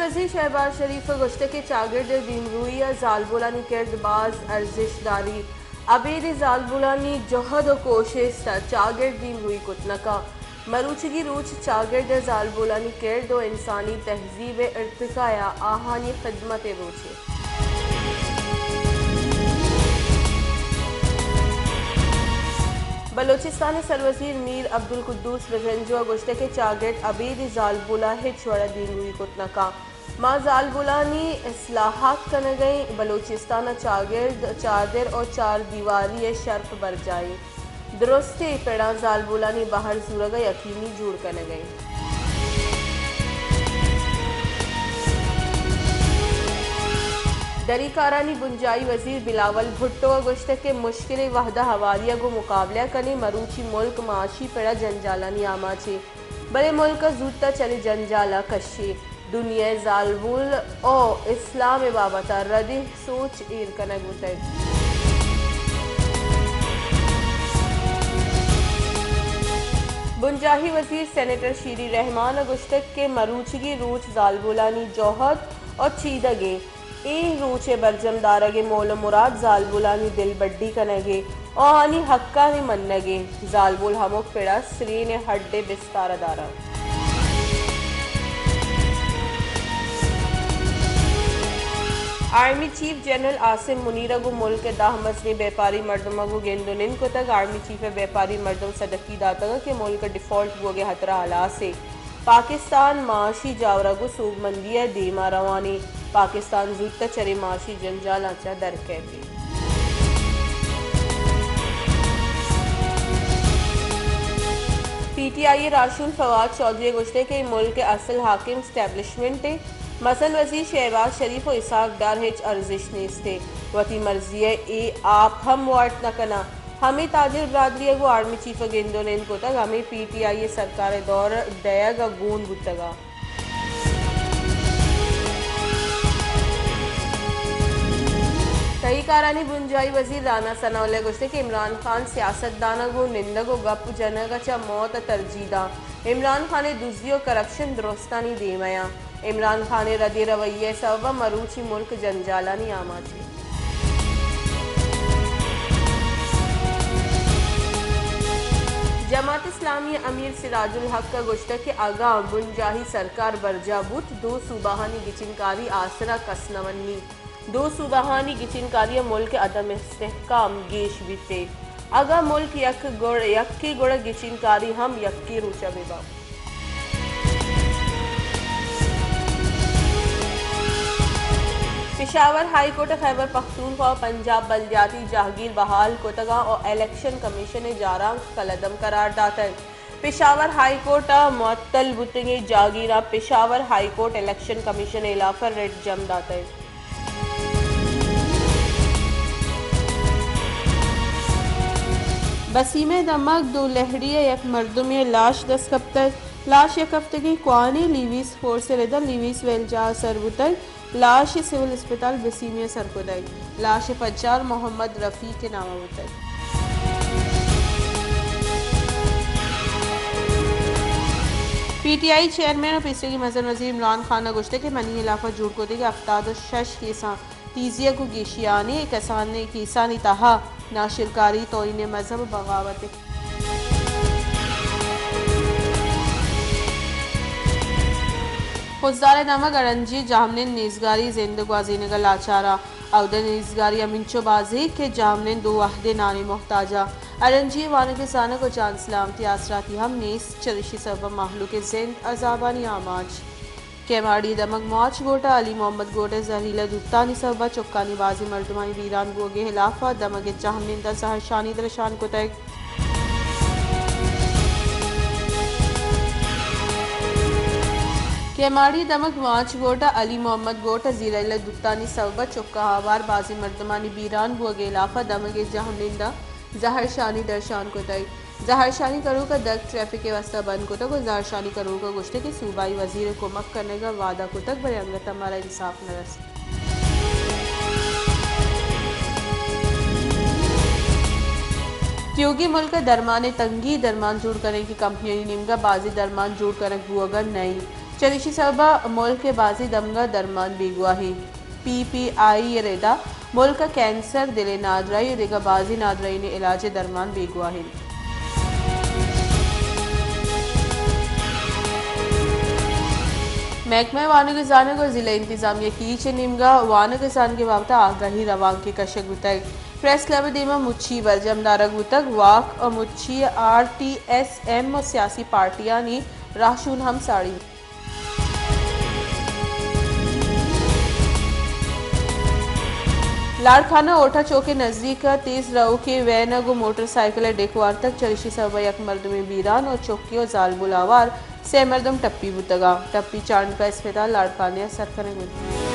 वज़ीर शहबाज शरीफ गोश्त के चागिर्द दीमरूई जालबुलानी किरदबाज अर्जिशदारी अबेद जालबुलानी जहद कोशिश चागिर्द दीमरूई कुतनका मरूचगी रूच चागिर्द जालबुलानी किरद व इंसानी तहजीब इर्तिकाया आहानी खिदमत रोचे। बलोचिस्तान सरवजीर मीर अब्दुल कुद्दूस बजंजो गोश्त के चागिर्द अबीद जालबुला हिचवड़ा दीमरूई कुतनका माँ जालबुलानी इस्लाहात कन गई बलोचिस्तान चागिर्द चादर और चार दीवारी शर्फ बर जाई दुरुस्ती पेड़ा जालबुलानी बाहर सूरग यकीनी जुड़ कन गई। दरीकारानी बुंजाई वजीर बिलावल भुट्टो गोश्त के मुश्किल वहदा हवालिया को मुकाबला कने मरूची मुल्क माशी पेड़ा जंजालानी आमाचे बड़े मुल्क जूता चले जंजाला कशे दुनिया जालबुल ओ इस्लाम बाबता रदी सोच ईर कनग उतर। बुंजाही वजीर सेनेटर शीरी रहमान गुश्तक के मरूचगी रूच जालबुलानी जोहद और चीदगे ए रूचे बरजमदारगे मोल मुराद जालबुलानी दिल बड्डी कनगे ओहानी हक्का ने मन्नगे जालबुल हमोक पेड़ा श्री ने हड्डे बिस्तारा दारा। आर्मी चीफ जनरल आसिम मुनीरगु मुल्क दाह मसले व्यापारी मर्दमगु गेंदुनिन को तक आर्मी चीफ व्यापारी मर्दम सदकी दातगा के मुल्क डिफॉल्ट गोगे हतरा हला से पाकिस्तान माशी जावरगु सूगमंदिया देमा रवानी पाकिस्तान जूता चरे माशी जंजालाचा दर कहते। पीटीआई राशुल फवाद चौधरी गुश्ते के मुल्क के असल हाकिम स्टैब्लिशमेंट मसन वजीर शहबाज शरीफ और इसाक डार हिच अर्जिश नेस्ते वती मर्जी ए आप हम वाट न कना हमें ताजिर बरादरी को आर्मी चीफ गेंदो ने इनको तक हमें पीटीआई सरकार दौर दयागा गूंद गुतगा। तहीकारानी बुंजाई वजीर राना सनाउल्ला गुश्ते के इमरान खान सियासतदाना गो निंदगो गप जनगा चा मौत तरजीदा इमरान खान ने दुजदी और करप्शन दुरुस्तानी देमया इमरान खान ने रदी रवैये सबब मरूची मुल्क जंजालानी आमाची। जमात इस्लामी अमीर सिराजुल हक का गुश्त के आगा बुंजाही सरकार बरजाबूत दो सूबाहानी गिचिनकारी आसरा कसनवन्नी दो सूबाहानी गिचिनकारी मुल्क अदम इस्तेहकाम गेश बीते आगा मुल्क यक्की गुड़ गिचिनकारी हम यक्की रूचा बेबा। पेशावर हाई कोर्ट खैबर पख्तूनख्वा और पंजाब बलदियाती जहागीर बहाल कोतगा और इलेक्शन कमीशन ने जारा कलदम करार दाता है। पेशावर हाई कोर्ट मुअत्तल बुतंगे जागीरा Peshawar high court election commission इलाफर रेड जम दाता है। बसीमे दमक दो लहरिया एक मर्दुम लाश 10 कप्तर लाश एक हफ्ते की क्वानी लीवीस फोर्स रिदल लीवीस वेलजा सरबुतर लाश सिविल अस्पताल बसीमिया सरकुदाई लाश फज्जार मोहम्मद रफ़ी के नाम उतर। पीटीआई चेयरमैन और पीसीआई मजन वजीर इमरान खान गुश्ते के मनी इलाफा जुड़ को देगा अफ्ताद शश केसा तीजिया को गेशियाने कसान ने किसानी तहा नाशिरकारी तोइने मजहब बगावत। खुजदार नमक अरंजी जामने निजगारी जिंदगाजी नगर लाचारा अवदन निजगारी अमिनचो बाजी के जामने दो अहदे नानी मोहताजा अरंजी वान के साना को जान सलामती आसराती हम नेस चरिशी सबब माहलू के जिंद अजाबानी आमाज केमाड़ी दमक मौच गोटा अली मोहम्मद गोटे जहरीला दुत्तानी सबा चुक्कानी बाजी मर्दमानी वीरान गोगे हिलाफा दमक जामने दर सहशानी दरशान को तय केमाड़ी दमक वाच गोटा अली मोहम्मद गोटा जीरा दुत्तानी सबा चुक्का हवार बाजी मर्दमानी बीरान बुगे इलाफा दमगे जहनिंदा जहर शानी दरशान को तय जहर शानी करो का दर्द ट्रैफिक के वास्ता बंद को तक जहर शानी करो का गुश्ते के सूबाई वजीर को मक करने का वादा को तक बड़े अंगत हमारा इंसाफ न रस। क्योंकि मुल्क दरमान तंगी दरमान जोड़ करने की कंपनी निमगा बाजी दरमान जोड़ कर बुअगर नहीं चरिशी सबा मुल्क के बाजी दमगा दरमान बेगुआही PPI रेदा मुल्क कैंसर दिले नादराई दिगा बाजी नादराई ने इलाज दरमान बेगुआही महकमा वानगजान को जिला इंतजामिया की चनिमगा वानगजान के बाबत आगाही रवांग के कशक गुतक प्रेस क्लब दीमा मुच्छी वर्जमदारा गुतक वाक और मुच्छी RTSM और सियासी पार्टियां ने राशून हम साड़ी लाड़खाना ओठा चौक के नजदीक तेज रऊ के वैन गो मोटरसाइकिल डेकवार तक चरिशी सबा यक मर्द में बीरान और चौकियों जाल बुलावार से मर्दम टप्पी बुतगा टप्पी चांद का अस्पताल लाड़खाने सर करेंगे।